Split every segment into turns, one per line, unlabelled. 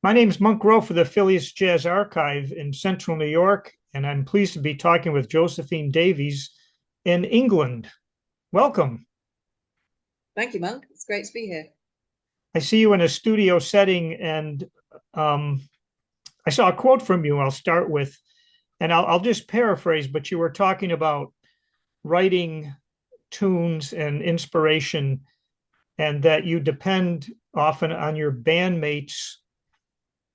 My name is Monk Rowe for the Phillies Jazz Archive in Central New York, and I'm pleased to be talking with Josephine Davies in England. Welcome.
Thank you, Monk. It's great to be here.
I see you in a studio setting, and um, I saw a quote from you I'll start with, and I'll just paraphrase, but you were talking about writing tunes and inspiration, and that you depend often on your bandmates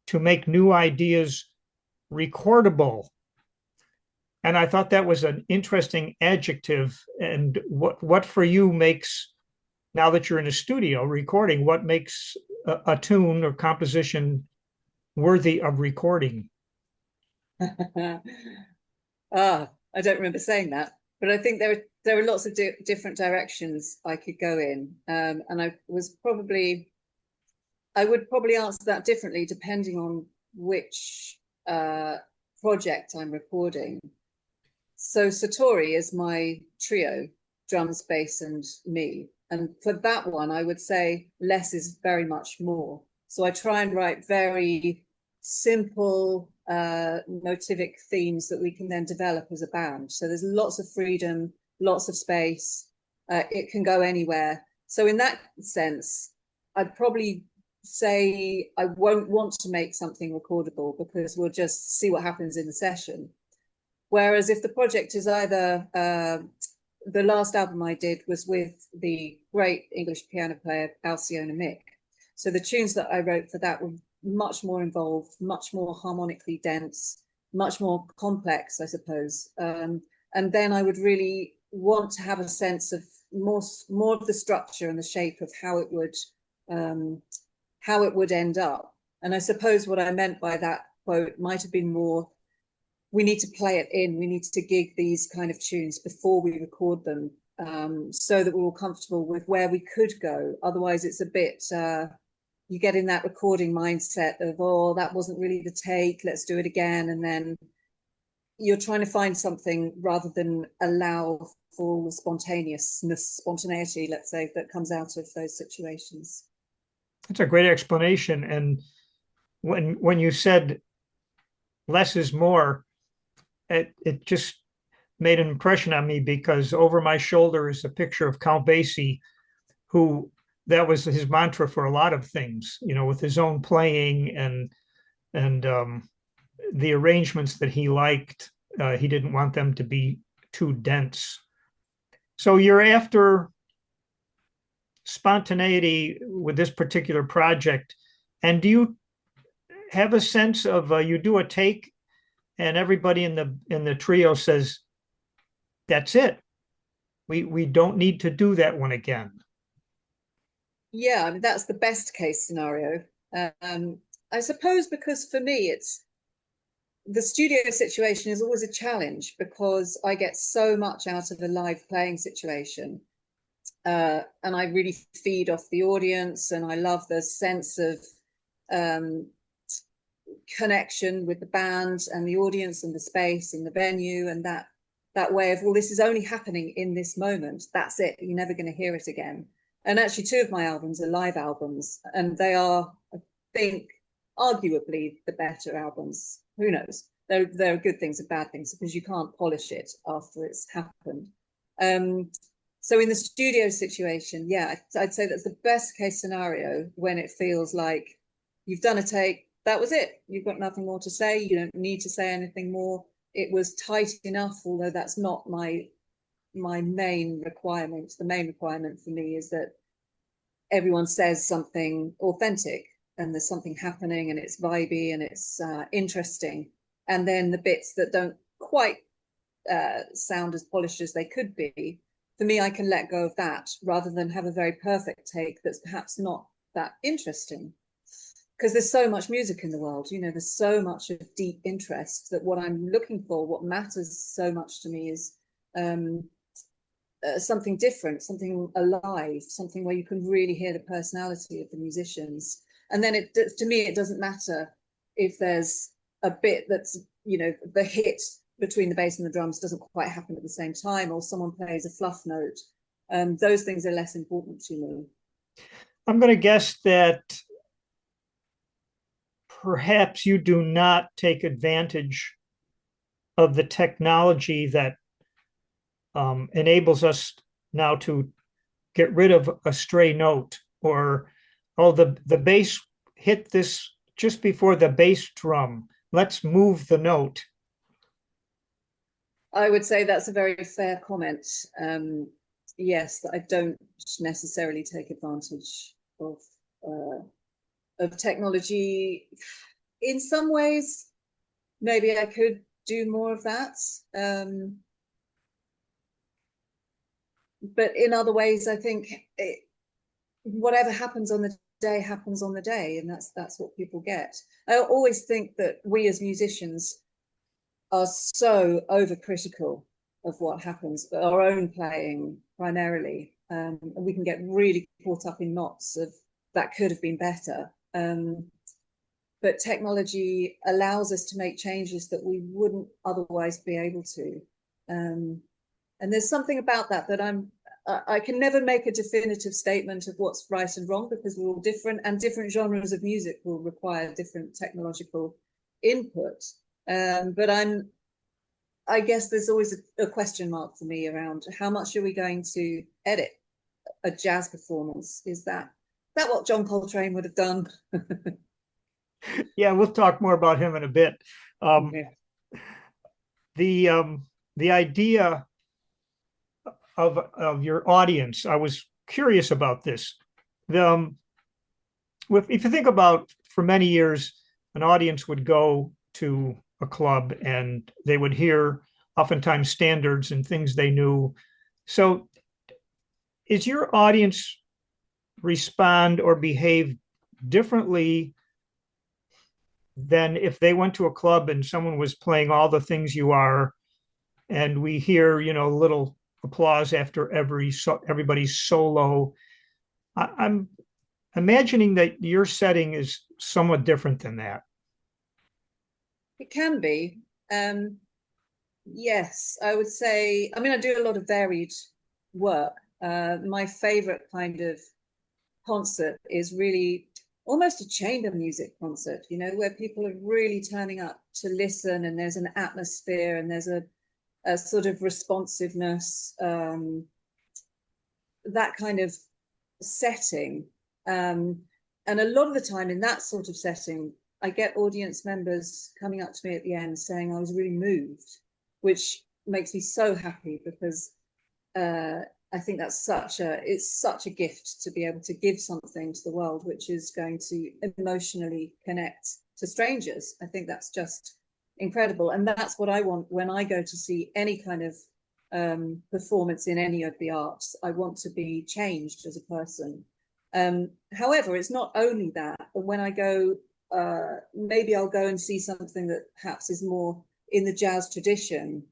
to make new ideas recordable. And I thought that was an interesting adjective. And what for you makes, now that you're in a studio recording, what makes a tune or composition worthy of recording?
I don't remember saying that, but I think there are lots of different directions I could go in, and I would probably answer that differently depending on which project I'm recording. So Satori is my trio, drums, bass, and me. And for that one, I would say less is very much more. So I try and write very simple motivic themes that we can then develop as a band. So there's lots of freedom, lots of space. It can go anywhere. So in that sense, I'd probably say I won't want to make something recordable because we'll just see what happens in the session. Whereas if the project is either the last album I did was with the great English piano player Alcyona Mick. So the tunes that I wrote for that were much more involved, much more harmonically dense, much more complex, I suppose. And then I would really want to have a sense of more of the structure and the shape of how it would end up. And I suppose what I meant by that quote might have been more, we need to play it in. We need to gig these kind of tunes before we record them, so that we're all comfortable with where we could go. Otherwise, it's a bit, you get in that recording mindset of, oh, that wasn't really the take, let's do it again. And then you're trying to find something rather than allow for the spontaneity, let's say, that comes out of those situations.
That's a great explanation. And when you said less is more, it just made an impression on me because over my shoulder is a picture of Count Basie, who that was his mantra for a lot of things, with his own playing and the arrangements that he liked. He didn't want them to be too dense. So you're after spontaneity with this particular project, and do you have a sense of you do a take and everybody in the trio says, that's it. We don't need to do that one again.
Yeah, I mean, that's the best case scenario. I suppose because for me, it's the studio situation is always a challenge because I get so much out of a live playing situation. And I really feed off the audience, and I love the sense of um, connection with the band and the audience and the space and the venue, and that way of, well, this is only happening in this moment. That's it. You're never going to hear it again. And actually, two of my albums are live albums, and they are, I think, arguably the better albums. Who knows? There are good things and bad things because you can't polish it after it's happened. So in the studio situation, yeah, I'd say that's the best case scenario when it feels like you've done a take, that was it. You've got nothing more to say. You don't need to say anything more. It was tight enough, although that's not my main requirement. The main requirement for me is that everyone says something authentic and there's something happening and it's vibey and it's interesting. And then the bits that don't quite sound as polished as they could be, for me, I can let go of that rather than have a very perfect take that's perhaps not that interesting. Because there's so much music in the world, there's so much of deep interest that what I'm looking for, what matters so much to me is something different, something alive, something where you can really hear the personality of the musicians. And then to me, it doesn't matter if there's a bit that's, the hit between the bass and the drums doesn't quite happen at the same time, or someone plays a fluff note. Those things are less important to me.
I'm going to guess that perhaps you do not take advantage of the technology that enables us now to get rid of a stray note, or oh, the bass hit this just before the bass drum. Let's move the note.
I would say that's a very fair comment. Yes, that I don't necessarily take advantage uh, of technology. In some ways, maybe I could do more of that. But in other ways, I think whatever happens on the day happens on the day, and that's what people get. I always think that we as musicians are so overcritical of what happens, but our own playing primarily, and we can get really caught up in knots of that could have been better. But technology allows us to make changes that we wouldn't otherwise be able to. And there's something about that I can never make a definitive statement of what's right and wrong, because we're all different, and different genres of music will require different technological input. But I guess there's always a question mark for me around how much are we going to edit a jazz performance? Is that what John Coltrane would have done?
Yeah, we'll talk more about him in a bit.
Yeah.
The idea of your audience, I was curious about this. If you think about, for many years, an audience would go to a club and they would hear oftentimes standards and things they knew. So, is your audience respond or behave differently than if they went to a club and someone was playing all the things you are, and we hear, little applause after everybody's solo? I'm imagining that your setting is somewhat different than that.
It can be. Yes, I would say. I mean, I do a lot of varied work. My favorite kind of concert is really almost a chamber music concert, where people are really turning up to listen, and there's an atmosphere, and there's a sort of responsiveness, that kind of setting. And a lot of the time in that sort of setting, I get audience members coming up to me at the end saying I was really moved, which makes me so happy, because I think it's such a gift to be able to give something to the world which is going to emotionally connect to strangers. I think that's just incredible, and that's what I want when I go to see any kind of performance in any of the arts. I want to be changed as a person. However, it's not only that. When I go, maybe I'll go and see something that perhaps is more in the jazz tradition,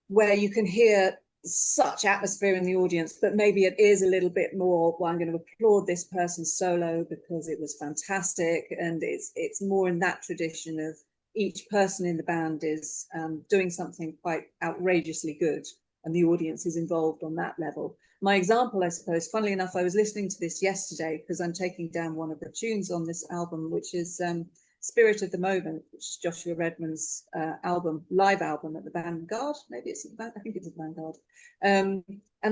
where you can hear such atmosphere in the audience, but maybe it is a little bit more, well, I'm going to applaud this person's solo because it was fantastic. And it's more in that tradition of each person in the band is doing something quite outrageously good, and the audience is involved on that level. My example, I suppose, funnily enough, I was listening to this yesterday because I'm taking down one of the tunes on this album, which is Spirit of the Moment, which is Joshua Redman's live album at the Vanguard. Maybe it's at the I think it's at the Vanguard. And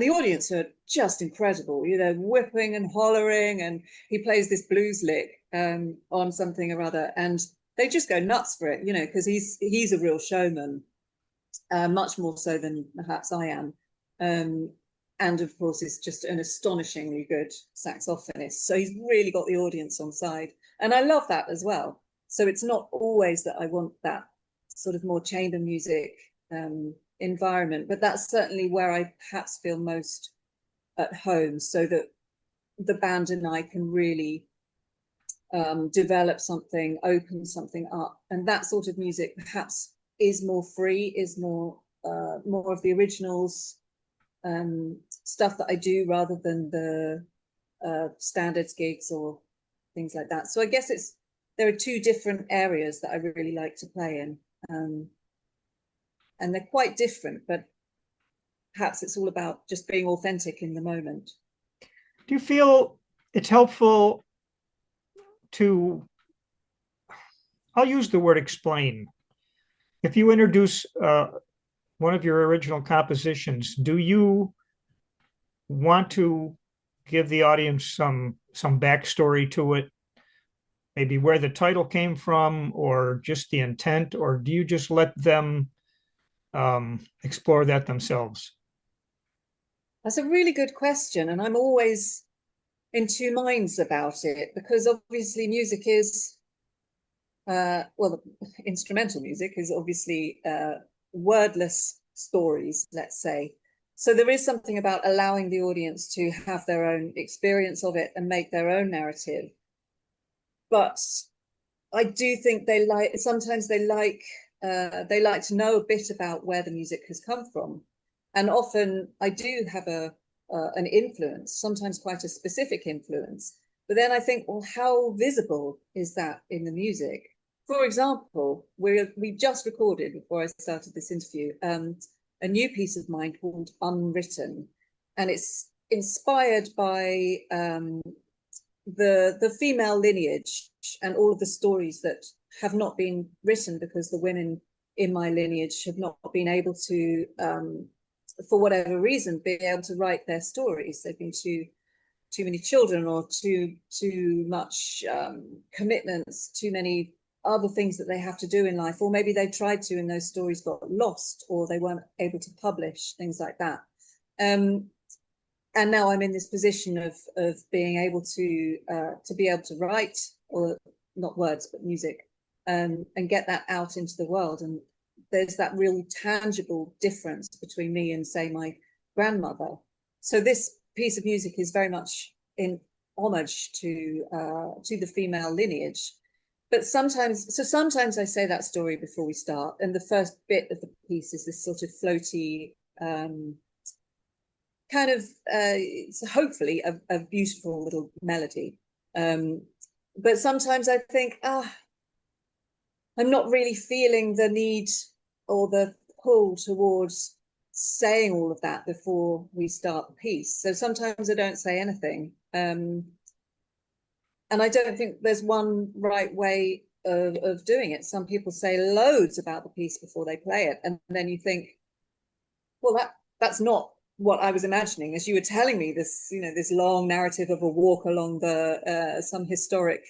the audience are just incredible, whipping and hollering, and he plays this blues lick on something or other, and they just go nuts for it, because he's a real showman, much more so than perhaps I am. And of course, is just an astonishingly good saxophonist. So he's really got the audience on side. And I love that as well. So it's not always that I want that sort of more chamber music environment, but that's certainly where I perhaps feel most at home, so that the band and I can really develop something, open something up. And that sort of music perhaps is more free, is more of the originals, stuff that I do, rather than the standards gigs or things like that. So I guess there are two different areas that I really like to play in, and they're quite different, but perhaps it's all about just being authentic in the moment.
Do you feel it's helpful to I'll use the word explain. If you introduce one of your original compositions, do you want to give the audience some backstory to it, maybe where the title came from, or just the intent, or do you just let them explore that themselves?
That's a really good question, and I'm always in two minds about it because obviously music is well, instrumental music is obviously wordless stories, let's say. So there is something about allowing the audience to have their own experience of it and make their own narrative. But I do think they like sometimes they like to know a bit about where the music has come from, and often I do have a an influence, sometimes quite a specific influence. But then I think, well, how visible is that in the music? For example, we just recorded before I started this interview a new piece of mine called Unwritten, and it's inspired by the female lineage and all of the stories that have not been written because the women in my lineage have not been able to, for whatever reason, be able to write their stories. They've been too many children, or too much commitments, too many other things that they have to do in life, or maybe they tried to and those stories got lost, or they weren't able to publish, things like that. And now I'm in this position of being able to be able to write, or not words but music, and get that out into the world. And there's that real tangible difference between me and, say, my grandmother. So this piece of music is very much in homage to the female lineage. But sometimes I say that story before we start, and the first bit of the piece is this sort of floaty kind of it's hopefully a beautiful little melody. But sometimes I think, I'm not really feeling the need or the pull towards saying all of that before we start the piece. So sometimes I don't say anything. And I don't think there's one right way of doing it. Some people say loads about the piece before they play it. And then you think, well, that's not what I was imagining as you were telling me this, this long narrative of a walk along the some historic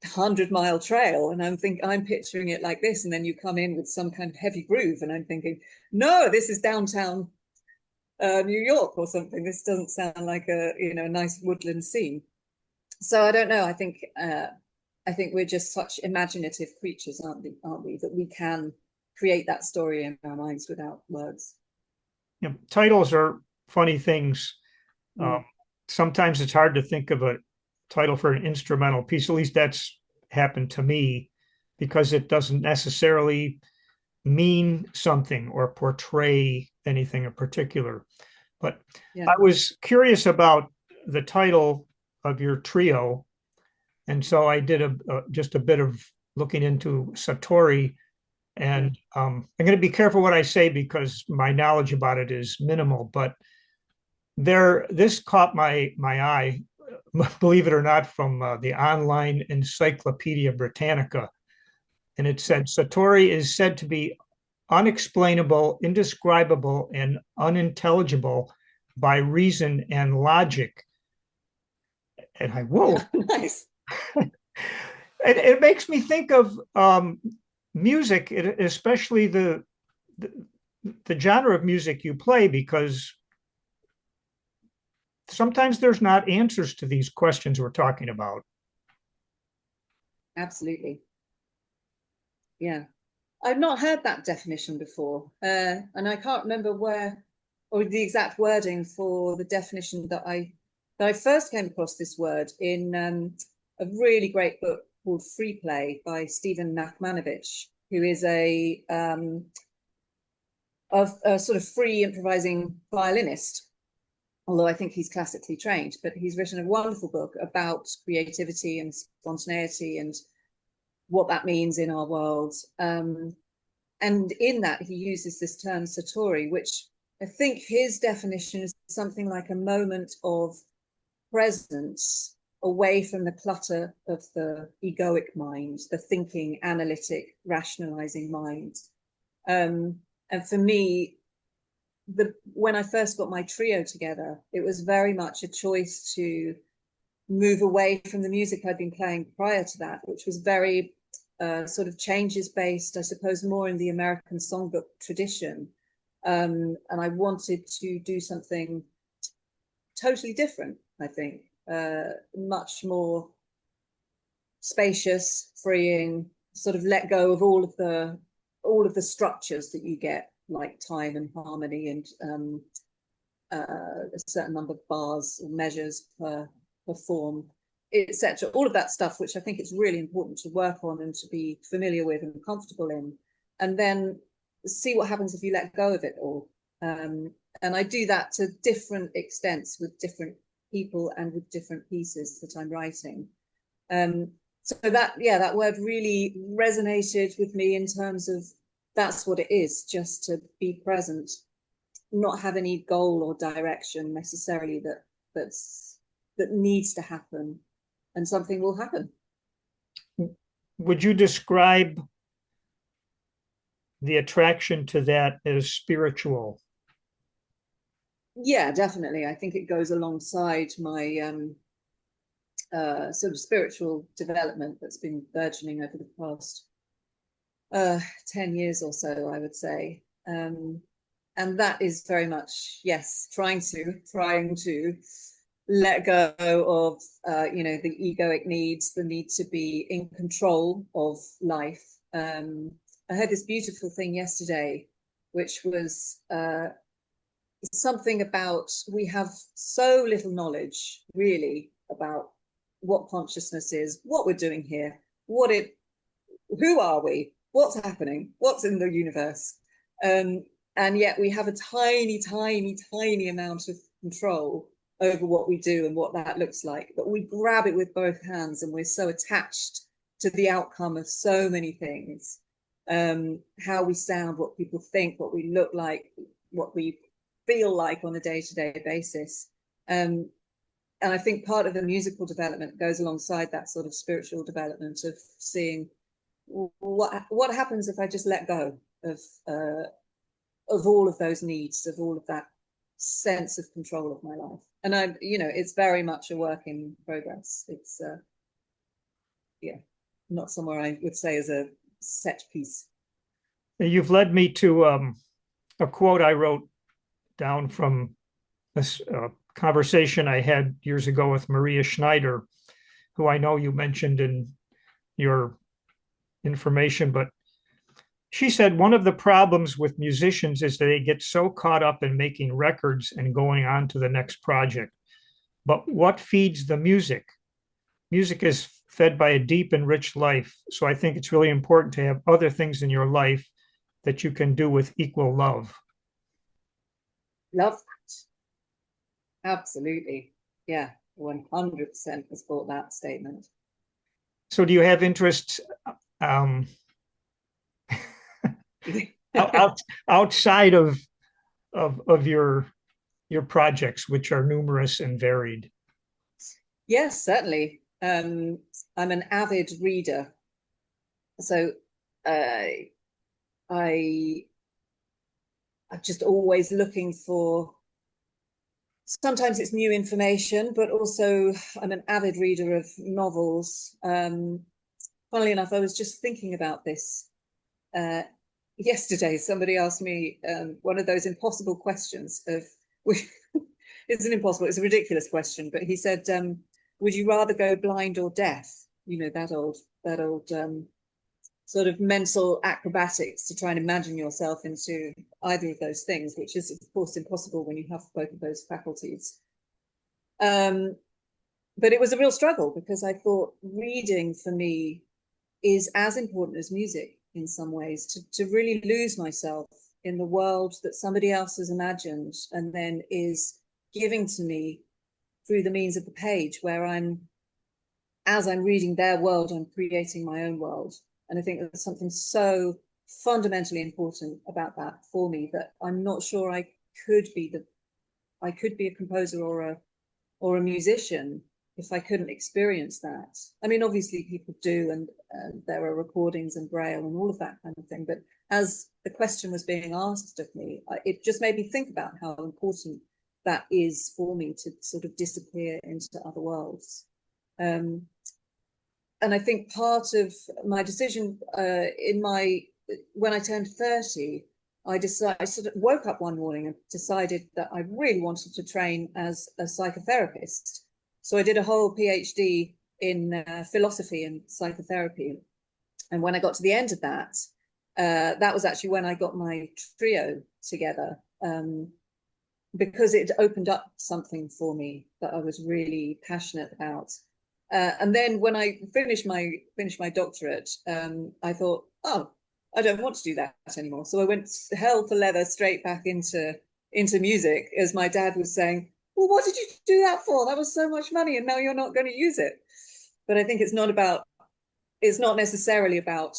100-mile trail, and I'm picturing it like this, and then you come in with some kind of heavy groove, and I'm thinking, no, this is downtown New York or something. This doesn't sound like a nice woodland scene. So I don't know. I think we're just such imaginative creatures, aren't we? That we can create that story in our minds without words.
Titles are funny things.
Mm.
Sometimes it's hard to think of a title for an instrumental piece. At least that's happened to me, because it doesn't necessarily mean something or portray anything in particular. But
Yeah.
I was curious about the title of your trio, and so I did just a bit of looking into Satori. And I'm going to be careful what I say because my knowledge about it is minimal. But this caught my eye, believe it or not, from the online Encyclopedia Britannica, and it said Satori is said to be unexplainable, indescribable, and unintelligible by reason and logic. And whoa.
Yeah, nice.
It makes me think of music, especially the genre of music you play, because sometimes there's not answers to these questions we're talking about.
Absolutely. Yeah. I've not heard that definition before, and I can't remember where or the exact wording for the definition that I first came across this word in a really great book called Free Play by Stephen Nachmanovich, who is a sort of free improvising violinist, although I think he's classically trained. But he's written a wonderful book about creativity and spontaneity and what that means in our world. And in that, he uses this term satori, which I think his definition is something like a moment of presence away from the clutter of the egoic mind, the thinking, analytic, rationalizing mind. And for me, when I first got my trio together, it was very much a choice to move away from the music I'd been playing prior to that, which was very sort of changes based, I suppose, more in the American songbook tradition. And I wanted to do something totally different, I think, much more spacious, freeing, sort of let go of all of the structures that you get, like time and harmony and a certain number of bars or measures per form, etc. All of that stuff, which I think it's really important to work on and to be familiar with and comfortable in, and then see what happens if you let go of it all. And I do that to different extents with different people and with different pieces that I'm writing. So that word really resonated with me in terms of that's what it is, just to be present, not have any goal or direction necessarily that needs to happen, and something will happen.
Would you describe the attraction to that as spiritual?
Yeah, definitely. I think it goes alongside my sort of spiritual development that's been burgeoning over the past 10 years or so, I would say. And that is very much, yes, trying to let go of the egoic needs, the need to be in control of life. I heard this beautiful thing yesterday, which was something about, we have so little knowledge really about what consciousness is, what we're doing here, who are we, what's happening, what's in the universe, and yet we have a tiny, tiny, tiny amount of control over what we do and what that looks like. But we grab it with both hands, and we're so attached to the outcome of so many things. How we sound, what people think, what we look like, what we feel like on a day-to-day basis. And I think part of the musical development goes alongside that sort of spiritual development of seeing what happens if I just let go of all of those needs, of all of that sense of control of my life. And it's very much a work in progress. It's not somewhere I would say is a set piece.
You've led me to a quote I wrote down from this conversation I had years ago with Maria Schneider, who I know you mentioned in your information, but she said one of the problems with musicians is that they get so caught up in making records and going on to the next project. But what feeds the music? Music is fed by a deep and rich life. So I think it's really important to have other things in your life that you can do with equal love.
Love that. Absolutely. Yeah, 100% support that statement.
So do you have interests outside of your projects, which are numerous and varied?
Yes, certainly. I'm an avid reader, so I'm just always looking for. Sometimes it's new information, but also I'm an avid reader of novels. Funnily enough, I was just thinking about this yesterday. Somebody asked me one of those impossible questions of, it's a ridiculous question, but he said, would you rather go blind or deaf? That old sort of mental acrobatics to try and imagine yourself into either of those things, which is, of course, impossible when you have both of those faculties. But it was a real struggle because I thought reading for me is as important as music in some ways, to really lose myself in the world that somebody else has imagined and then is giving to me through the means of the page, where as I'm reading their world, I'm creating my own world. And I think there's something so fundamentally important about that for me that I'm not sure I could be a composer or a musician if I couldn't experience that. I mean, obviously people do, and there are recordings and braille and all of that kind of thing. But as the question was being asked of me, it just made me think about how important that is for me to sort of disappear into other worlds. And I think part of my decision when I turned 30, I sort of woke up one morning and decided that I really wanted to train as a psychotherapist. So I did a whole PhD in philosophy and psychotherapy. And when I got to the end of that, that was actually when I got my trio together, because it opened up something for me that I was really passionate about. And then when I finished my doctorate, I thought, oh, I don't want to do that anymore. So I went hell for leather straight back into music, as my dad was saying, well, what did you do that for? That was so much money, and now you're not going to use it. But I think it's not necessarily about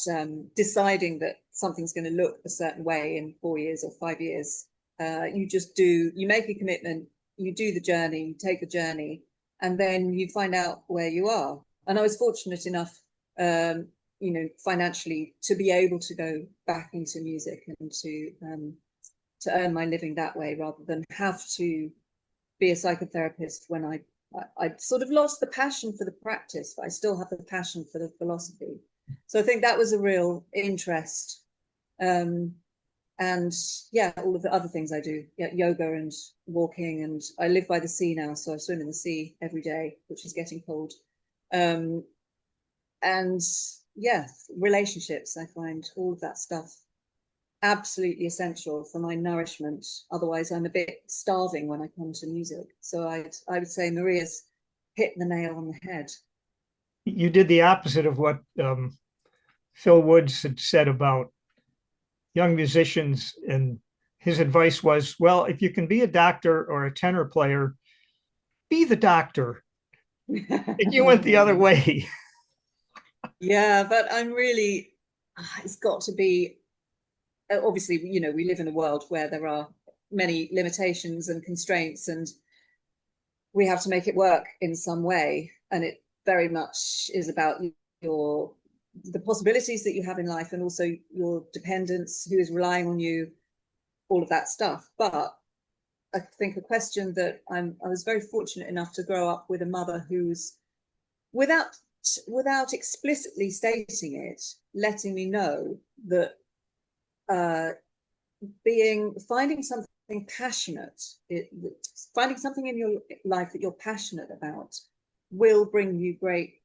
deciding that something's going to look a certain way in 4 years or 5 years. You make a commitment, you do the journey, you take the journey, and then you find out where you are. And I was fortunate enough, financially, to be able to go back into music and to earn my living that way, rather than have to be a psychotherapist when I sort of lost the passion for the practice, but I still have the passion for the philosophy. So I think that was a real interest. And yeah, all of the other things I do, yoga and walking, and I live by the sea now, so I swim in the sea every day, which is getting cold. And yeah, relationships, I find all of that stuff absolutely essential for my nourishment. Otherwise, I'm a bit starving when I come to music. So I would say Maria's hit the nail on the head.
You did the opposite of what Phil Woods had said about young musicians, and his advice was, well, if you can be a doctor or a tenor player, be the doctor. And you went the other way.
Yeah, but I'm really, it's got to be, obviously, we live in a world where there are many limitations and constraints, and we have to make it work in some way. And it very much is about the possibilities that you have in life, and also your dependents, who is relying on you, all of that stuff. But I think a question that I was very fortunate enough to grow up with a mother who's, without explicitly stating it, letting me know that finding something passionate, finding something in your life that you're passionate about will bring you great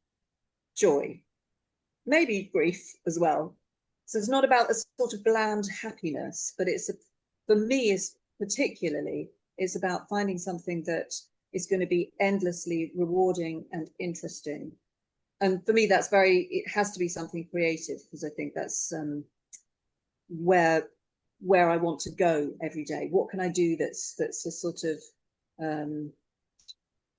joy, maybe grief as well. So it's not about a sort of bland happiness, but for me, it's about finding something that is going to be endlessly rewarding and interesting. And for me, it has to be something creative, because I think that's where I want to go every day. What can I do that's a sort of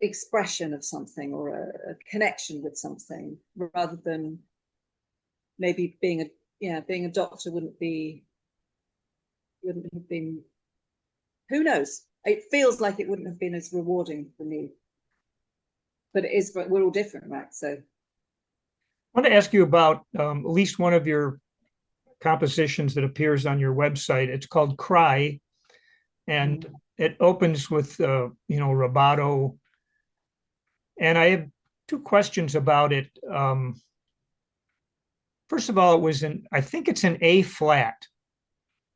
expression of something, or a connection with something, rather than maybe being a doctor wouldn't have been, who knows? It feels like it wouldn't have been as rewarding for me, but it is. We're all different, right? So
I want to ask you about at least one of your compositions that appears on your website. It's called Cry, and it opens with rubato. And I have two questions about it. First of all, I think it's an A flat.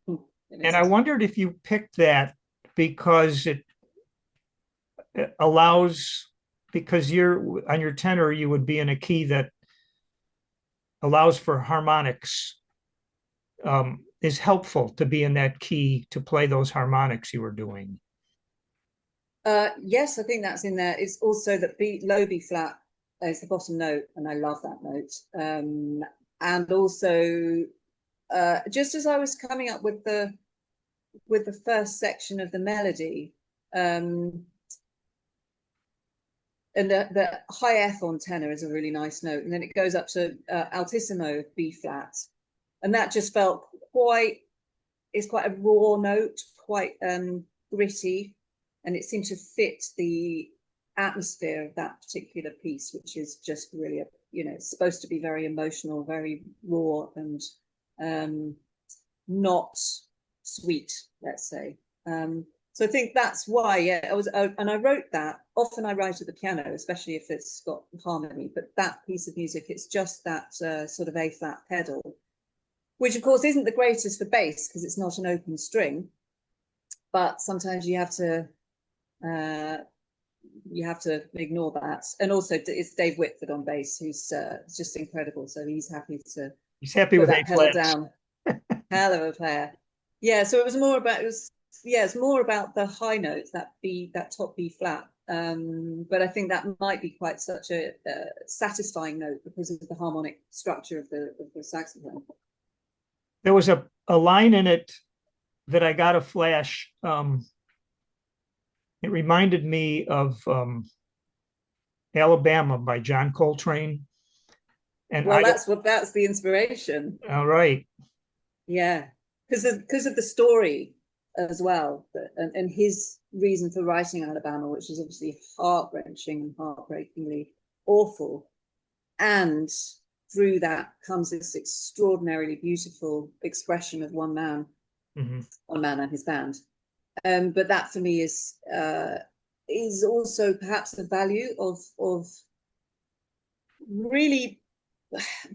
And I wondered if you picked that because it allows, because you're on your tenor, you would be in a key that allows for harmonics, is helpful to be in that key to play those harmonics you were doing.
Yes, I think that's in there. It's also that low B flat is the bottom note, and I love that note. And also, just as I was coming up with the first section of the melody, and the high F on tenor is a really nice note, and then it goes up to altissimo B flat, and that just felt it's quite a raw note, quite gritty, and it seemed to fit the atmosphere of that particular piece, which is just really, supposed to be very emotional, very raw, and not sweet, let's say. So I think that's why, and I wrote that. Often I write at the piano, especially if it's got harmony, but that piece of music, it's just that sort of A flat pedal, which of course isn't the greatest for bass because it's not an open string, but sometimes you have to ignore that. And also it's Dave Whitford on bass, who's just incredible. So he's happy
with
put
A
that pedal
flats.
down. Hell of a player. Yeah, so it's more about the high notes, that top B flat. But I think that might be quite such a satisfying note because of the harmonic structure of the saxophone.
There was a line in it that I got a flash. It reminded me of Alabama by John Coltrane. And
well, that's the inspiration.
All right.
Yeah, because of the story as well, and his reason for writing Alabama, which is obviously heart-wrenching and heartbreakingly awful, and through that comes this extraordinarily beautiful expression of one man and his band. But that for me is also perhaps the value of really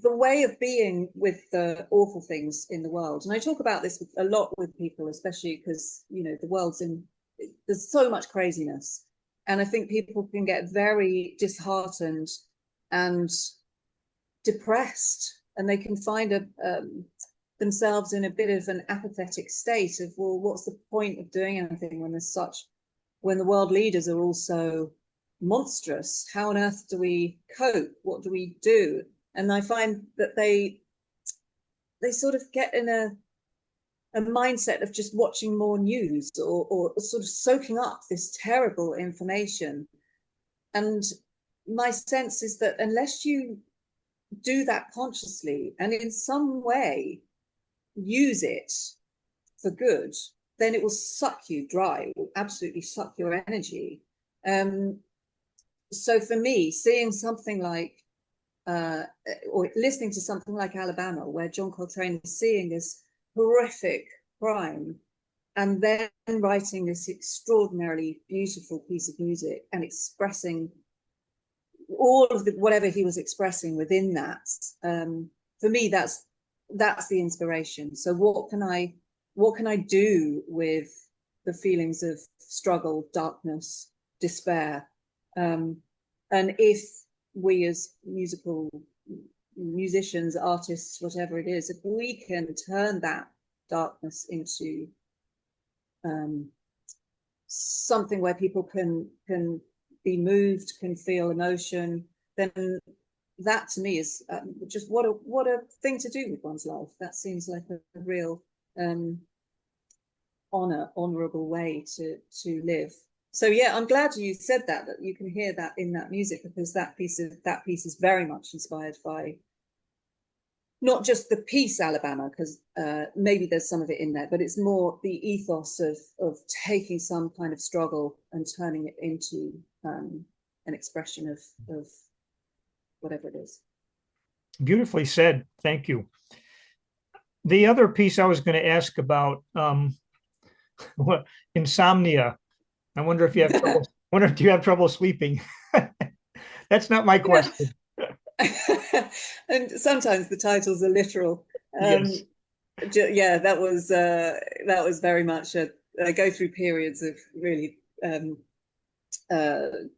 the way of being with the awful things in the world. And I talk about this a lot with people, especially because, there's so much craziness. And I think people can get very disheartened and depressed, and they can find themselves in a bit of an apathetic state of, well, what's the point of doing anything when the world leaders are also monstrous? How on earth do we cope? What do we do? And I find that they sort of get in a mindset of just watching more news or sort of soaking up this terrible information. And my sense is that unless you do that consciously and in some way use it for good, then it will suck you dry. It will absolutely suck your energy. So for me, seeing something like or listening to something like Alabama, where John Coltrane is seeing this horrific crime and then writing this extraordinarily beautiful piece of music and expressing all of whatever he was expressing within that, for me, that's the inspiration. So what can I do with the feelings of struggle, darkness, despair? And if we as musicians, artists, whatever it is, if we can turn that darkness into something where people can be moved, can feel emotion, then that to me is just what a thing to do with one's life. That seems like a real honorable way to live. So yeah, I'm glad you said that you can hear that in that music, because that piece is very much inspired by not just the piece Alabama, because maybe there's some of it in there, but it's more the ethos of taking some kind of struggle and turning it into an expression of whatever it is.
Beautifully said. Thank you. The other piece I was going to ask about, insomnia. I wonder if you have trouble. Do you have trouble sleeping? That's not my question.
And sometimes the titles are literal.
Yes.
Yeah, that was very much I go through periods of really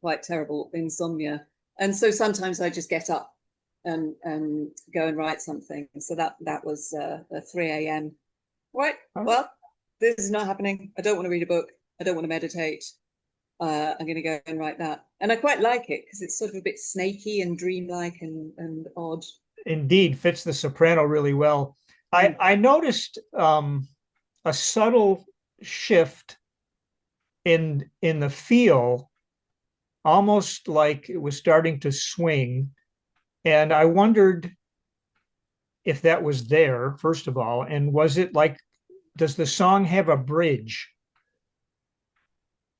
quite terrible insomnia, and so sometimes I just get up and go and write something. So that was a 3 a.m. Right. Well, this is not happening. I don't want to read a book. I don't want to meditate. I'm going to go and write that. And I quite like it because it's sort of a bit snaky and dreamlike and odd.
Indeed, fits the soprano really well. I noticed a subtle shift in the feel, almost like it was starting to swing. And I wondered if that was there, first of all, and was it like, does the song have a bridge?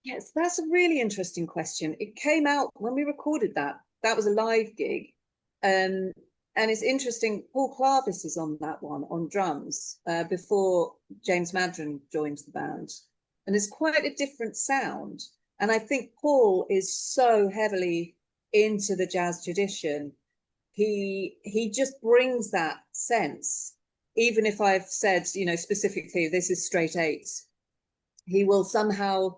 Yes, that's a really interesting question. It came out when we recorded that. That was a live gig. Um, and it's interesting, Paul Clarvis is on that one on drums before James Madron joined the band. And it's quite a different sound. And I think Paul is so heavily into the jazz tradition. He just brings that sense. Even if I've said, specifically, this is straight eights, he will somehow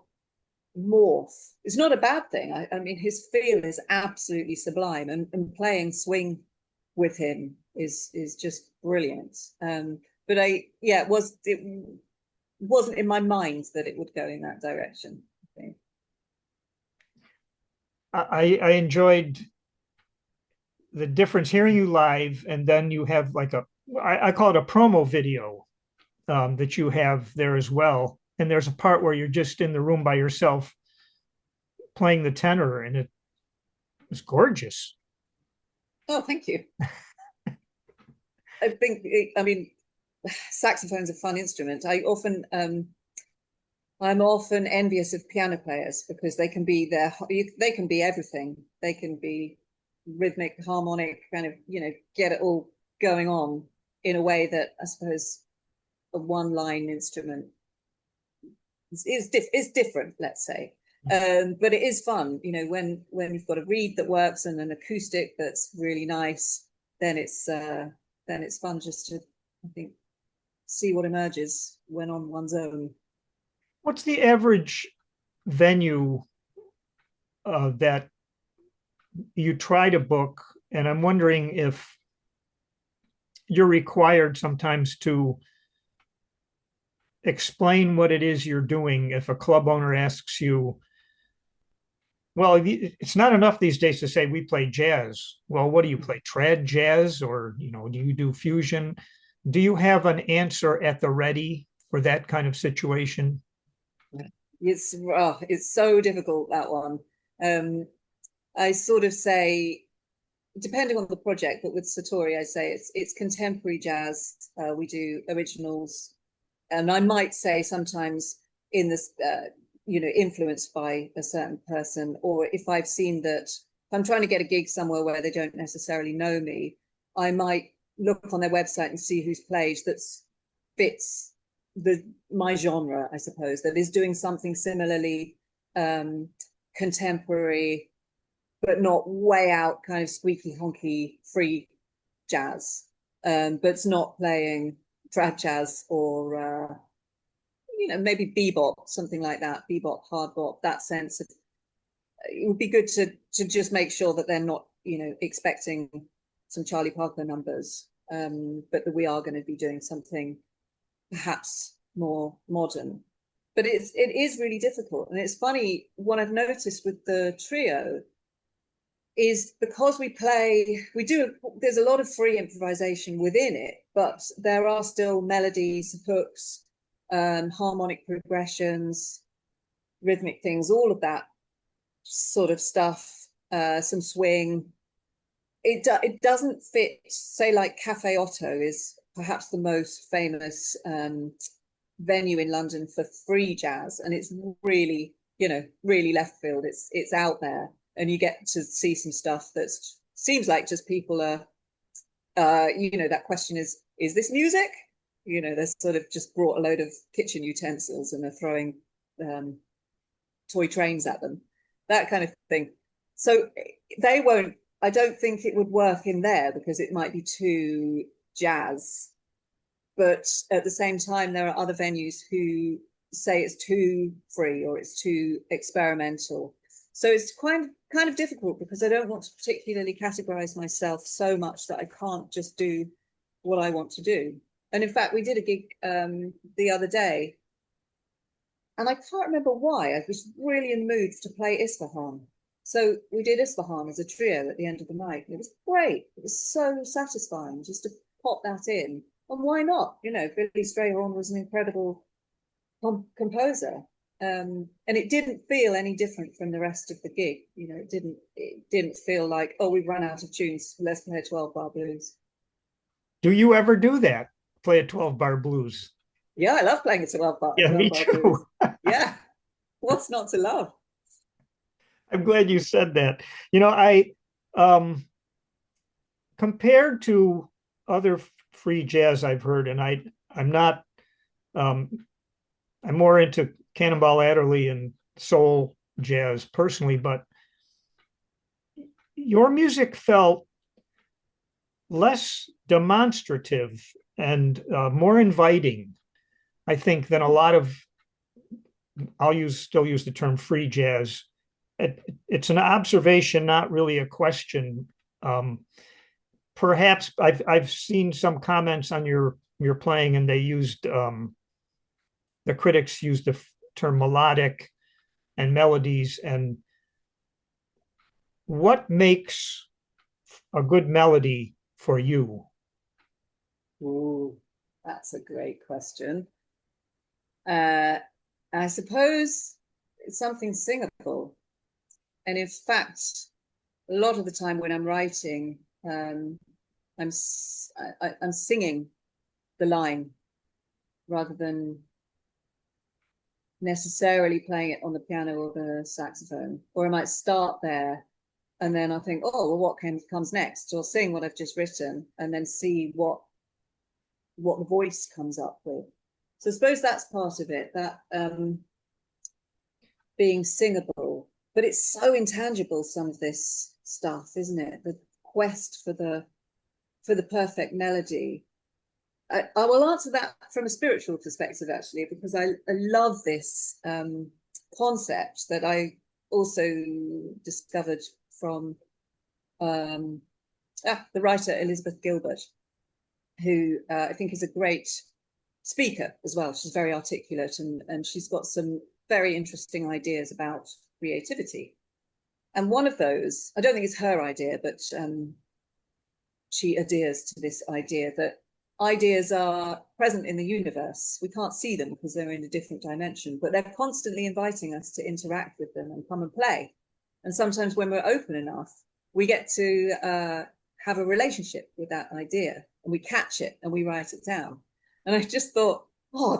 morph. It's not a bad thing. I mean, his feel is absolutely sublime, and playing swing with him is just brilliant. But it wasn't in my mind that it would go in that direction. I think.
I enjoyed the difference hearing you live, and then you have like I call it a promo video that you have there as well. And there's a part where you're just in the room by yourself playing the tenor, and it was gorgeous.
Oh, thank you. I mean, saxophone's a fun instrument. I'm often envious of piano players because they can be everything. They can be rhythmic, harmonic, kind of, get it all going on in a way that I suppose a one line instrument is different, let's say. But it is fun, when you've got a reed that works and an acoustic that's really nice, then it's fun just to, I think, see what emerges when on one's own.
What's the average venue that you try to book? And I'm wondering if you're required sometimes to explain what it is you're doing. If a club owner asks you, well, it's not enough these days to say we play jazz. Well, what do you play? Trad jazz, or do you do fusion? Do you have an answer at the ready for that kind of situation?
It's so difficult, that one. I sort of say, depending on the project, but with Satori, I say it's contemporary jazz. We do originals, and I might say sometimes in this, influenced by a certain person, or if I've seen that, if I'm trying to get a gig somewhere where they don't necessarily know me, I might look on their website and see who's played that fits my genre, I suppose, that is doing something similarly contemporary, but not way out kind of squeaky honky free jazz. But it's not playing trad jazz or maybe bebop, something like that, bebop, hard bop, that sense of, it would be good to just make sure that they're not, expecting some Charlie Parker numbers, but that we are going to be doing something perhaps more modern. But it is really difficult. And it's funny, what I've noticed with the trio is because there's a lot of free improvisation within it, but there are still melodies, hooks, harmonic progressions, rhythmic things, all of that sort of stuff, some swing. It doesn't fit, say, like Cafe Otto is perhaps the most famous venue in London for free jazz, and it's really, really left field. It's out there, and you get to see some stuff that seems like just people are, that question is this music? They're sort of just brought a load of kitchen utensils and are throwing toy trains at them, that kind of thing. So I don't think it would work in there because it might be too jazz. But at the same time, there are other venues who say it's too free or it's too experimental. So it's kind of difficult because I don't want to particularly categorize myself so much that I can't just do what I want to do. And in fact, we did a gig the other day, and I can't remember why. I was really in the mood to play Isfahan. So we did Isfahan as a trio at the end of the night. It was great. It was so satisfying just to pop that in. And why not? Billy Strayhorn was an incredible composer. And it didn't feel any different from the rest of the gig. It didn't feel like, oh, we've run out of tunes, let's play a 12-bar blues.
Do you ever do that? Play a 12-bar blues?
Yeah, I love playing a 12 bar
Yeah, me
12-bar blues.
too.
Yeah. What's not to love?
I'm glad you said that. You know, I compared to other free jazz I've heard, and I'm not um, I'm more into Cannonball Adderley and soul jazz personally, but your music felt less demonstrative and more inviting, I think, than a lot of, still use the term free jazz. It's an observation, not really a question. Um, Perhaps I've seen some comments on your playing, and they used the critics used the term melodic and melodies. And what makes a good melody for you?
Ooh, that's a great question. Uh, I suppose it's something singable. And in fact, a lot of the time when I'm writing, I'm I'm singing the line rather than necessarily playing it on the piano or the saxophone. Or I might start there and then I think, oh, well, what comes next? Or sing what I've just written and then see what the voice comes up with. So I suppose that's part of it, that being singable. But it's so intangible, some of this stuff, isn't it? The quest for the perfect melody. I will answer that from a spiritual perspective, actually, because I love this concept that I also discovered from the writer Elizabeth Gilbert, who I think is a great speaker as well. She's very articulate and she's got some very interesting ideas about creativity. And one of those, I don't think it's her idea, but she adheres to this idea that ideas are present in the universe. We can't see them because they're in a different dimension, but they're constantly inviting us to interact with them and come and play. And sometimes when we're open enough, we get to have a relationship with that idea and we catch it and we write it down. And I just thought, oh,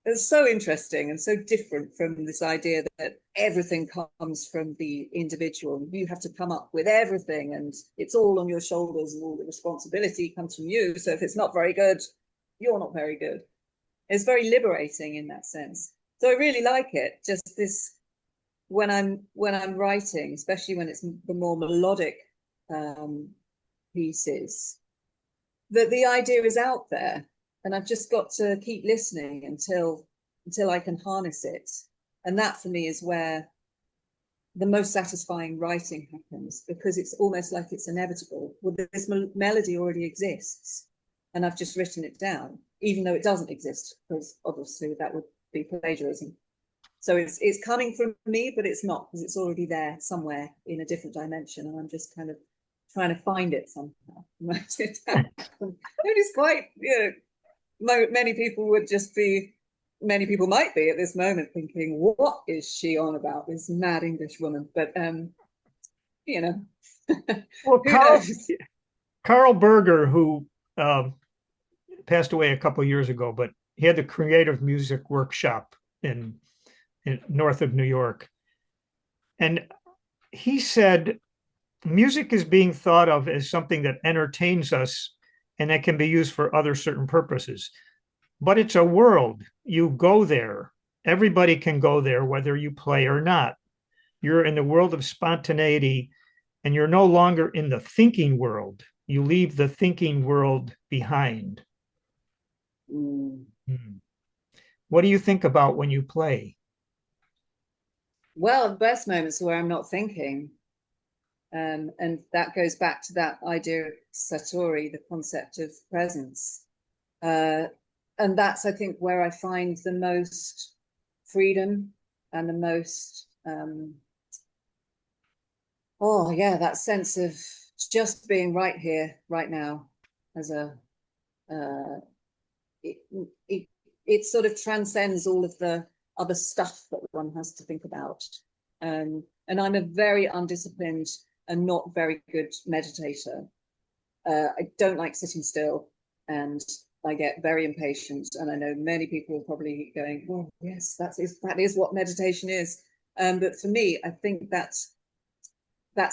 it's so interesting and so different from this idea that everything comes from the individual. You have to come up with everything and it's all on your shoulders and all the responsibility comes from you. So if it's not very good, you're not very good. It's very liberating in that sense. So I really like it. Just this, when I'm writing, especially when it's the more melodic pieces, that the idea is out there and I've just got to keep listening until I can harness it. And that for me is where the most satisfying writing happens, because it's almost like it's inevitable. Well, this melody already exists and I've just written it down, even though it doesn't exist, because obviously that would be plagiarism. So it's coming from me, but it's not, because it's already there somewhere in a different dimension and I'm just kind of trying to find it somehow, write it down. It is quite, many people might be at this moment thinking, what is she on about, this mad English woman? But you know,
Well,
who knows?
Carl Berger, who passed away a couple of years ago, but he had the Creative Music Workshop in north of New York, and he said music is being thought of as something that entertains us and that can be used for other certain purposes. But it's a world. You go there. Everybody can go there, whether you play or not. You're in the world of spontaneity, and you're no longer in the thinking world. You leave the thinking world behind.
Mm.
Hmm. What do you think about when you play?
Well, the best moments are where I'm not thinking. And that goes back to that idea of Satori, the concept of presence. Uh, and that's, I think, where I find the most freedom and the most, oh, yeah, that sense of just being right here, right now, as uh, it, it, it sort of transcends all of the other stuff that one has to think about. And I'm a very undisciplined and not very good meditator. I don't like sitting still, and I get very impatient, and I know many people are probably going, "Well, yes, that is what meditation is." But for me, I think that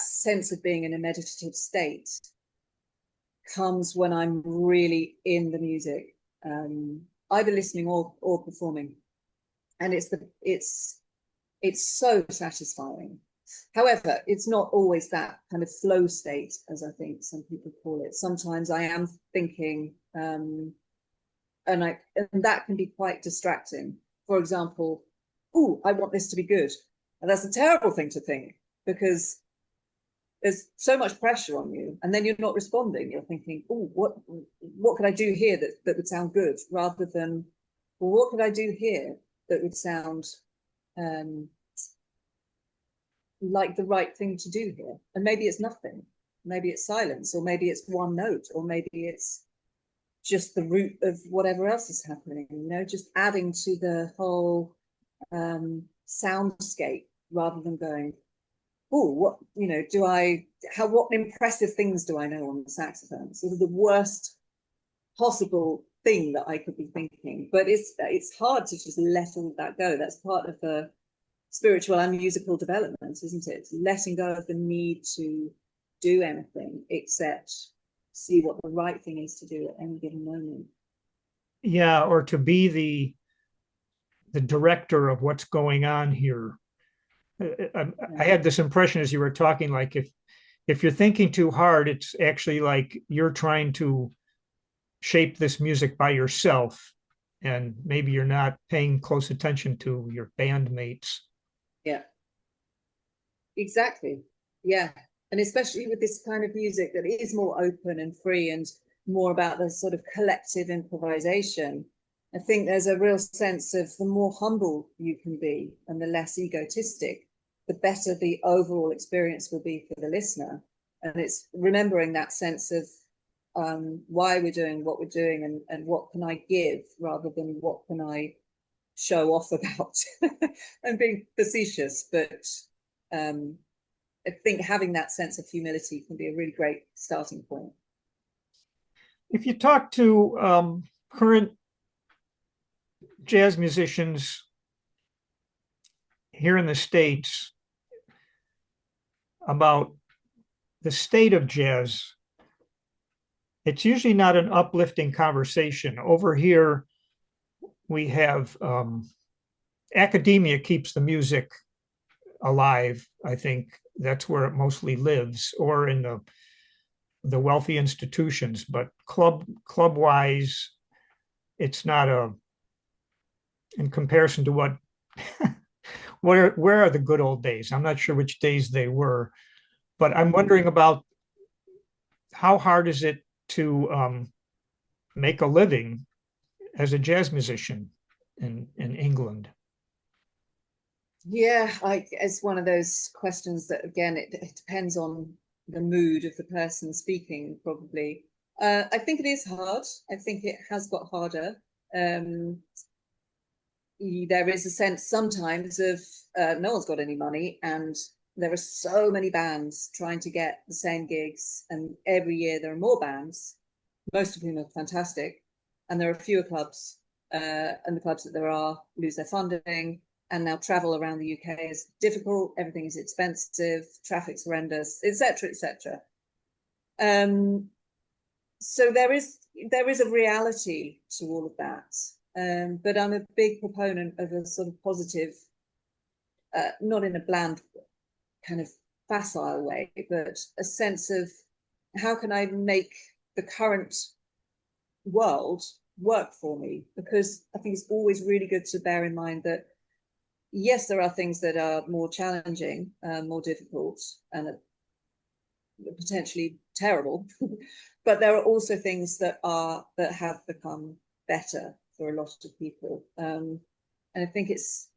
sense of being in a meditative state comes when I'm really in the music, either listening or performing, and it's so satisfying. However, it's not always that kind of flow state, as I think some people call it. Sometimes I am thinking, and that can be quite distracting. For example, "Oh, I want this to be good," and that's a terrible thing to think, because there's so much pressure on you, and then you're not responding. You're thinking, "Oh, what could I do here that would sound good?" Rather than, "Well, what could I do here that would sound um, like the right thing to do here?" And maybe it's nothing. Maybe it's silence, or maybe it's one note, or maybe it's just the root of whatever else is happening, just adding to the whole soundscape, rather than going, "Oh, what impressive things do I know on the saxophone?" So the worst possible thing that I could be thinking. But it's hard to just let all that go. That's part of the spiritual and musical development, isn't it? Letting go of the need to do anything except see what the right thing is to do at any given moment.
Yeah, or to be the director of what's going on here. I had this impression as you were talking, like if you're thinking too hard, it's actually like you're trying to shape this music by yourself, and maybe you're not paying close attention to your bandmates.
Yeah, exactly. Yeah. And especially with this kind of music that is more open and free and more about the sort of collective improvisation, I think there's a real sense of the more humble you can be and the less egotistic, the better the overall experience will be for the listener. And it's remembering that sense of why we're doing what we're doing, and what can I give, rather than what can I show off about. And being facetious, but um, I think having that sense of humility can be a really great starting point.
If you talk to current jazz musicians here in the States about the state of jazz, it's usually not an uplifting conversation. Over here, we have academia keeps the music alive. I think that's where it mostly lives, or in the wealthy institutions. But club wise, it's not in comparison to where are the good old days? I'm not sure which days they were, but I'm wondering about how hard is it to make a living as a jazz musician in England?
Yeah, it's one of those questions that, again, it depends on the mood of the person speaking, probably. I think it is hard. I think it has got harder. There is a sense sometimes of no one's got any money, and there are so many bands trying to get the same gigs, and every year there are more bands, most of whom are fantastic, and there are fewer clubs, and the clubs that there are lose their funding, and now travel around the UK is difficult, everything is expensive, traffic's horrendous, etc., etc. So there is a reality to all of that. But I'm a big proponent of a sort of positive, not in a bland kind of facile way, but a sense of how can I make the current world work for me? Because I think it's always really good to bear in mind that, yes, there are things that are more challenging, more difficult, and potentially terrible, but there are also things that have become better for a lot of people. And I think it's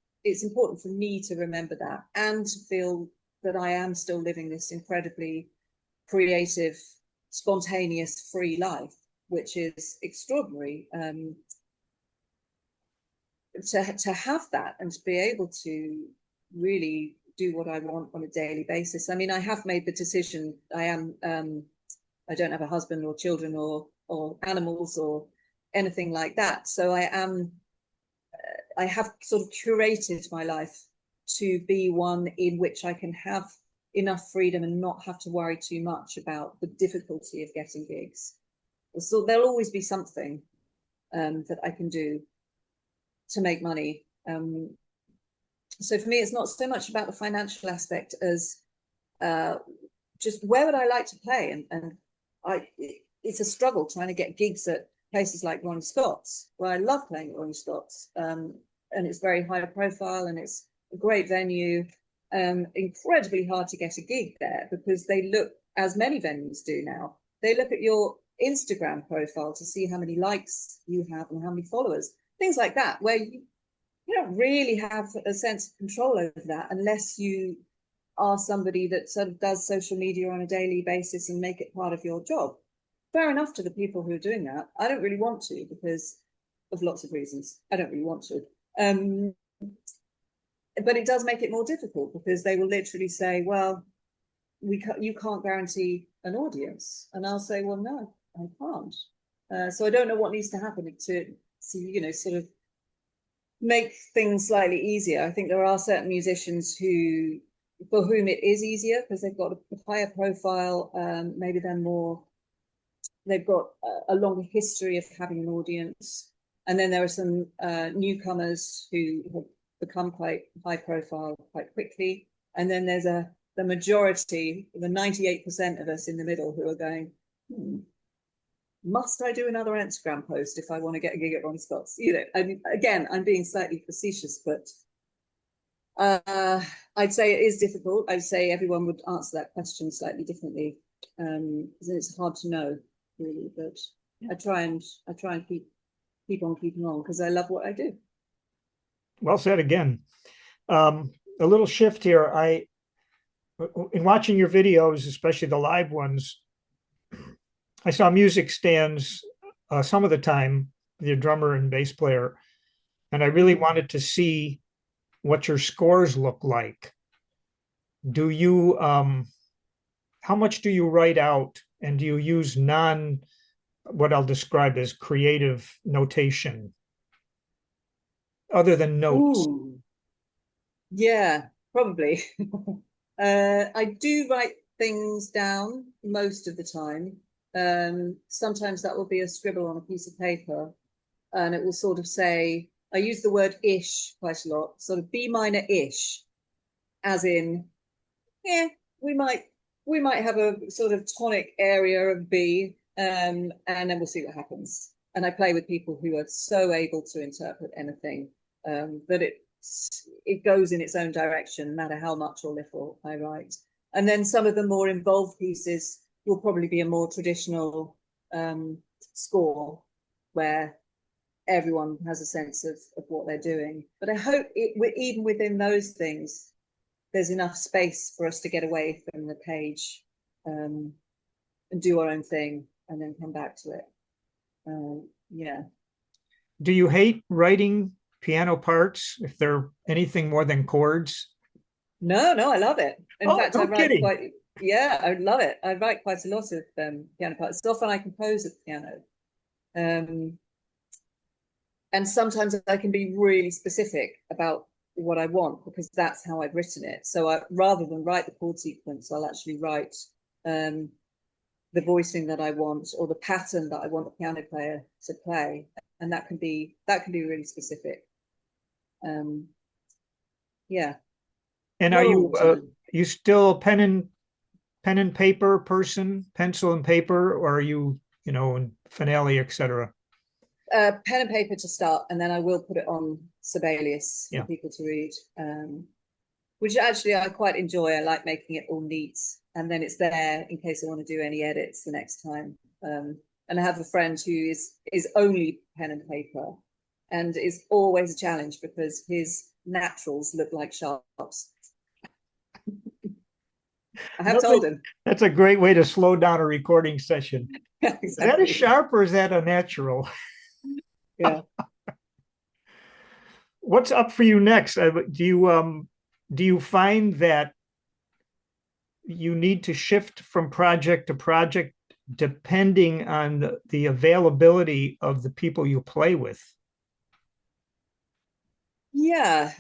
important for me to remember that, and to feel that I am still living this incredibly creative, spontaneous, free life, which is extraordinary. To have that, and to be able to really do what I want on a daily basis. I mean, I have made the decision. I don't have a husband or children or animals or anything like that. So I have sort of curated my life to be one in which I can have enough freedom and not have to worry too much about the difficulty of getting gigs. So there'll always be something that I can do to make money. So for me, it's not so much about the financial aspect as just where would I like to play, and it's a struggle trying to get gigs at places like Ronnie Scott's, where I love playing at Ronnie Scott's, and it's very high profile and it's a great venue. Incredibly hard to get a gig there because they look, as many venues do now, they look at your Instagram profile to see how many likes you have and how many followers, things like that, where you don't really have a sense of control over that unless you are somebody that sort of does social media on a daily basis and make it part of your job. Fair enough to the people who are doing that. I don't really want to because of lots of reasons. I don't really want to. But it does make it more difficult because they will literally say, well, you can't guarantee an audience. And I'll say, well, no, I can't. So I don't know what needs to happen to sort of make things slightly easier. I think there are certain musicians for whom it is easier because they've got a higher profile. Maybe they've got a longer history of having an audience. And then there are some newcomers who have become quite high profile quite quickly. And then there's the majority, the 98% of us in the middle who are going, must I do another Instagram post if I want to get a gig at Ron Scott's? Again, I'm being slightly facetious, but I'd say it is difficult. I'd say everyone would answer that question slightly differently. It's hard to know, really, but I try and keep on keeping on because I love what I do.
Well said again. A little shift here. In watching your videos, especially the live ones, I saw music stands some of the time, the drummer and bass player, and I really wanted to see what your scores look like. Do you, how much do you write out, and do you use what I'll describe as creative notation, other than notes?
Ooh, yeah, probably. I do write things down most of the time. Sometimes that will be a scribble on a piece of paper, and it will sort of say, I use the word ish quite a lot, sort of B minor ish, as in, yeah, we might have a sort of tonic area of B, and then we'll see what happens. And I play with people who are so able to interpret anything that it goes in its own direction, no matter how much or little I write. And then some of the more involved pieces will probably be a more traditional score where everyone has a sense of what they're doing. But I hope even within those things, there's enough space for us to get away from the page and do our own thing and then come back to it. Yeah.
Do you hate writing piano parts if they're anything more than chords?
No, I love it. In fact,
no
I write
kidding.
I love it. I write quite a lot of piano parts. It's often I compose at the piano. And sometimes I can be really specific about what I want because that's how I've written it. So rather than write the chord sequence, I'll actually write the voicing that I want or the pattern that I want the piano player to play, and that can be really specific. Yeah.
And
Not
are
all the time.
you still pen and paper person, pencil and paper, or are you in finale, etc.?
Pen and paper to start, and then I will put it on Sibelius for people to read, which actually I quite enjoy. I like making it all neat, and then it's there in case I want to do any edits the next time. And I have a friend who is only pen and paper, and it's always a challenge because his naturals look like sharps. I have told him.
That's a great way to slow down a recording session.
Exactly.
Is that a sharp or is that a natural?
Yeah.
What's up for you next? Do you find that you need to shift from project to project depending on the availability of the people you play with.
Yeah.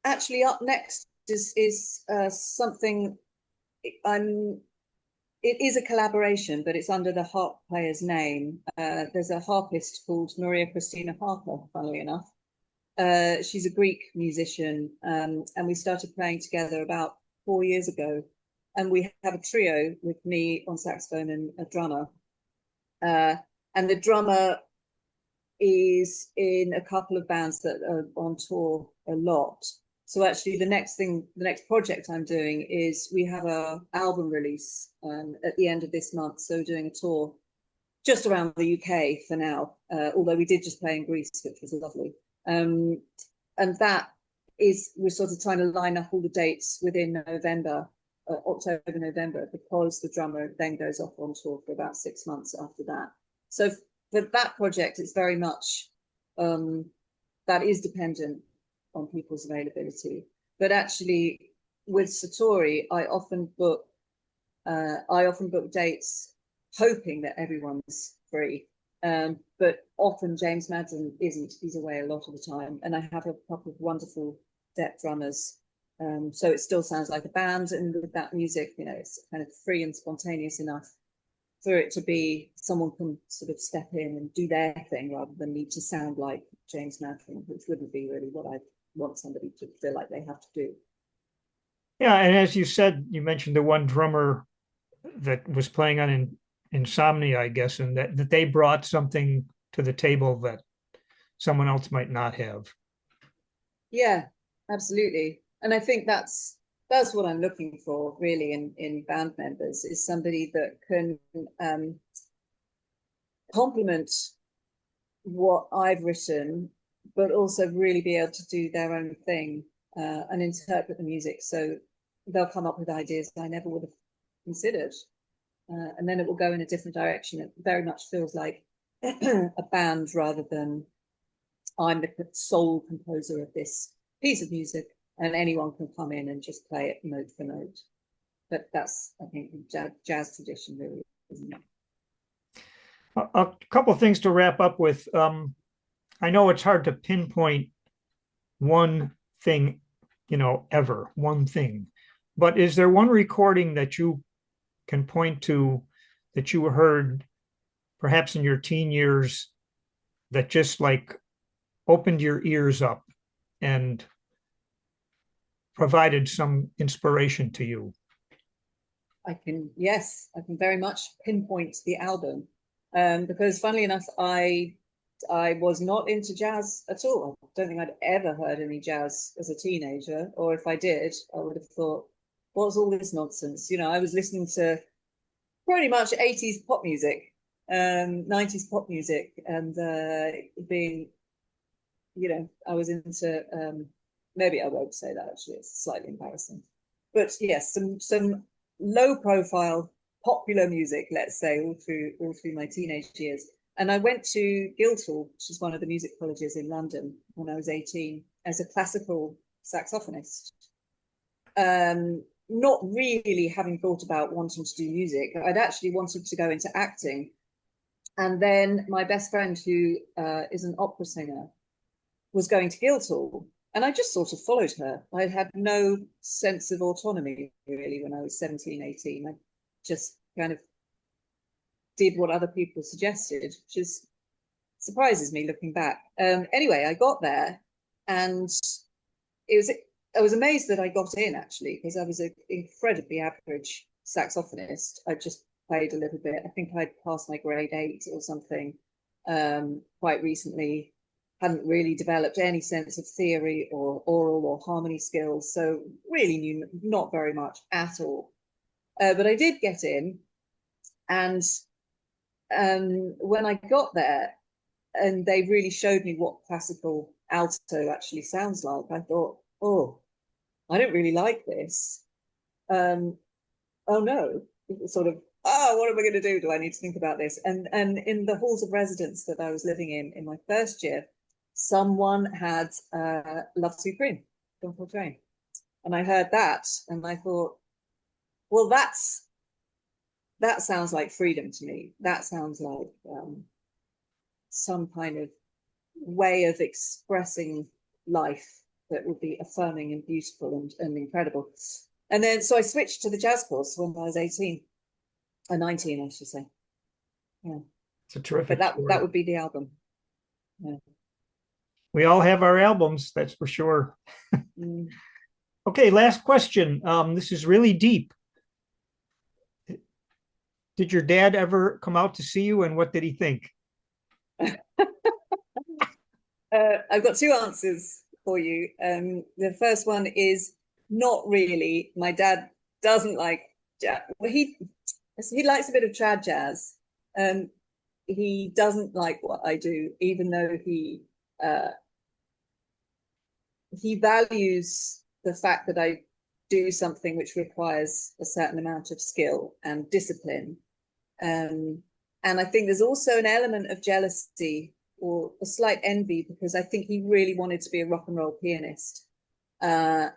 Actually, up next is something I'm. It is a collaboration, but it's under the harp player's name. There's a harpist called Maria Christina Harper, funnily enough. She's a Greek musician, and we started playing together about 4 years ago. And we have a trio with me on saxophone and a drummer. And the drummer is in a couple of bands that are on tour a lot. So actually, the next project I'm doing is we have a album release at the end of this month. So doing a tour just around the UK for now, although we did just play in Greece, which was lovely. And that is, we're sort of trying to line up all the dates within November, October, November, because the drummer then goes off on tour for about 6 months after that. So for that project, it's very much that is dependent on people's availability. But actually, with Satori, I often book dates hoping that everyone's free. But often James Madden isn't. He's away a lot of the time, and I have a couple of wonderful deaf drummers. So it still sounds like a band, and with that music, you know, it's kind of free and spontaneous enough for it to be someone can sort of step in and do their thing rather than need to sound like James Madden, which wouldn't be really what I want somebody to feel like they have to do.
Yeah, and as you said, you mentioned the one drummer that was playing on Insomnia, I guess, and that they brought something to the table that someone else might not have.
Yeah, absolutely. And I think that's what I'm looking for really in band members is somebody that can complement what I've written, but also really be able to do their own thing and interpret the music. So they'll come up with ideas I never would have considered. And then it will go in a different direction. It very much feels like a band rather than I'm the sole composer of this piece of music and anyone can come in and just play it note for note. But that's, I think, the jazz tradition, really, isn't it?
A couple of things to wrap up with. I know it's hard to pinpoint one thing, ever, one thing. But is there one recording that you can point to that you heard perhaps in your teen years that just like opened your ears up and provided some inspiration to you?
Yes, I can very much pinpoint the album because, funnily enough, I was not into jazz at all. I don't think I'd ever heard any jazz as a teenager, or if I did, I would have thought, what's all this nonsense? You know, I was listening to pretty much 80s pop music, 90s pop music, and being, I was into, maybe I won't say that actually, it's slightly embarrassing. But yes, some low profile popular music, let's say, all through my teenage years. And I went to Guildhall, which is one of the music colleges in London, when I was 18, as a classical saxophonist. Not really having thought about wanting to do music. I'd actually wanted to go into acting. And then my best friend, who is an opera singer, was going to Guildhall. And I just sort of followed her. I had no sense of autonomy, really, when I was 17, 18. I just kind of did what other people suggested, which is surprises me looking back. Anyway, I got there and I was amazed that I got in actually, because I was an incredibly average saxophonist. I just played a little bit. I think I'd passed my grade 8 or something quite recently. Hadn't really developed any sense of theory or oral or harmony skills, so really knew not very much at all. But I did get in, and when I got there, and they really showed me what classical alto actually sounds like, I thought, oh, I don't really like this. Oh no, sort of, oh, what am I going to do? Do I need to think about this? And in the halls of residence that I was living in my first year, someone had Love Supreme, John Coltrane. And I heard that and I thought, well, that's that sounds like freedom to me. That sounds like some kind of way of expressing life that would be affirming and beautiful and incredible. And then, so I switched to the jazz course when I was 18, or 19, I should say. Yeah.
It's a
But
terrific
that
story.
would be the album. Yeah.
We all have our albums, that's for sure.
Mm.
Okay, last question. This is really deep. Did your dad ever come out to see you, and what did he think?
I've got two answers for you. The first one is not really. My dad doesn't like jazz. Well, he likes a bit of trad jazz. Um, he doesn't like what I do, even though he values the fact that I do something which requires a certain amount of skill and discipline. Um, and I think there's also an element of jealousy or a slight envy because I think he really wanted to be a rock and roll pianist. Uh,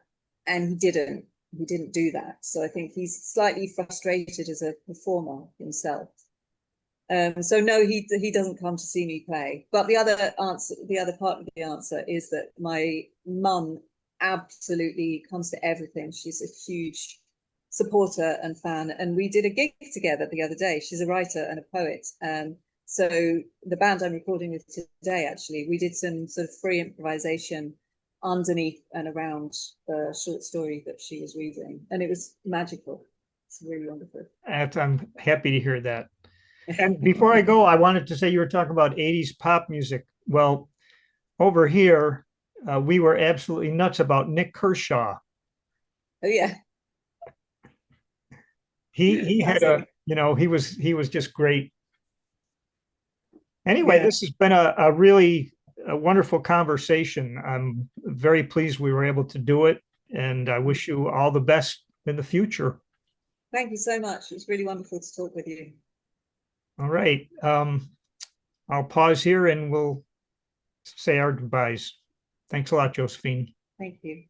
and he didn't. He didn't do that. So I think he's slightly frustrated as a performer himself. So no, he doesn't come to see me play. But the other part of the answer is that my mum absolutely comes to everything. She's a huge supporter and fan, and we did a gig together the other day. She's a writer and a poet. So the band I'm recording with today, actually, we did some sort of free improvisation underneath and around the short story that she was reading, and it was magical. It's really wonderful.
I'm happy to hear that. And before I go, I wanted to say you were talking about 80s pop music. Well, over here, we were absolutely nuts about Nick Kershaw.
Oh yeah,
He had a,
absolutely.
he was just great. Anyway,
Yeah.
this has been a really a wonderful conversation. I'm very pleased we were able to do it, and I wish you all the best in the future.
Thank you so much. It's really wonderful to talk with you.
All right. I'll pause here and we'll say our goodbyes. Thanks a lot, Josephine.
Thank you.